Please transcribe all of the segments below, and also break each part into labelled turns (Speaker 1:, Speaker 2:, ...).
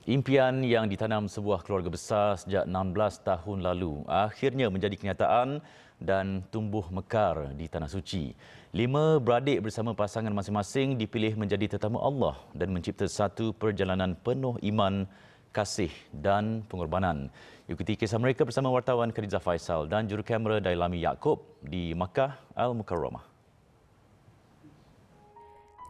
Speaker 1: Impian yang ditanam sebuah keluarga besar sejak 16 tahun lalu akhirnya menjadi kenyataan dan tumbuh mekar di Tanah Suci. 5 beradik bersama pasangan masing-masing dipilih menjadi tetamu Allah dan mencipta satu perjalanan penuh iman, kasih dan pengorbanan. Ikuti kisah mereka bersama wartawan Khadijah Faisal dan jurukamera Dailami Yaakob di Makkah Al-Mukarramah.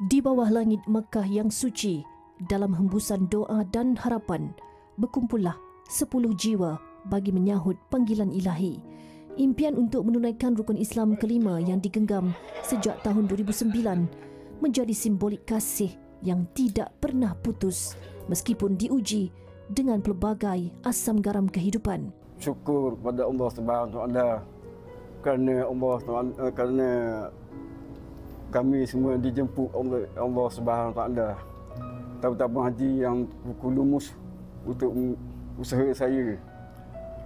Speaker 2: Di bawah langit Makkah yang suci, dalam hembusan doa dan harapan, berkumpullah 10 jiwa bagi menyahut panggilan ilahi. Impian untuk menunaikan rukun Islam kelima yang digenggam sejak tahun 2009 menjadi simbolik kasih yang tidak pernah putus meskipun diuji dengan pelbagai asam garam kehidupan.
Speaker 3: Syukur pada Allah Subhanahu Wa Taala kerana kami semua dijemput oleh Allah Subhanahu Wa Taala. Tabung haji yang lumus untuk usaha saya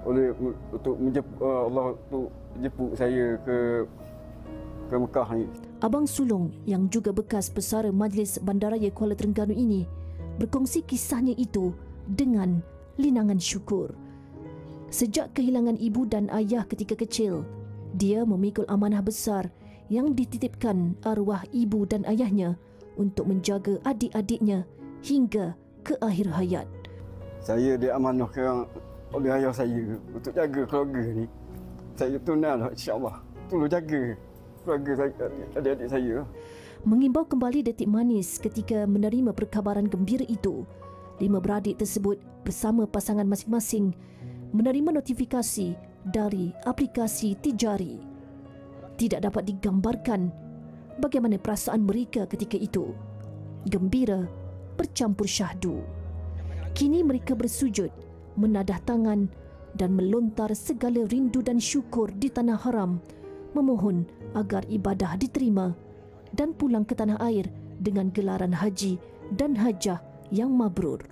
Speaker 3: untuk Allah untuk jemput saya ke Mekah ni.
Speaker 2: Abang Sulong yang juga bekas pesara Majlis Bandaraya Kuala Terengganu ini berkongsi kisahnya itu dengan linangan syukur. Sejak kehilangan ibu dan ayah ketika kecil, dia memikul amanah besar yang dititipkan arwah ibu dan ayahnya untuk menjaga adik-adiknya hingga ke akhir hayat.
Speaker 3: Saya diamanahkan oleh ayah saya untuk jaga keluarga ni. Saya tunailah insya-Allah. Tolong jaga keluarga saya, adik-adik saya.
Speaker 2: Mengimbau kembali detik manis ketika menerima perkabaran gembira itu. 5 beradik tersebut bersama pasangan masing-masing menerima notifikasi dari aplikasi Tijari. Tidak dapat digambarkan bagaimana perasaan mereka ketika itu. Gembira bercampur syahdu. Kini mereka bersujud, menadah tangan dan melontar segala rindu dan syukur di tanah haram, memohon agar ibadah diterima dan pulang ke tanah air dengan gelaran haji dan hajah yang mabrur.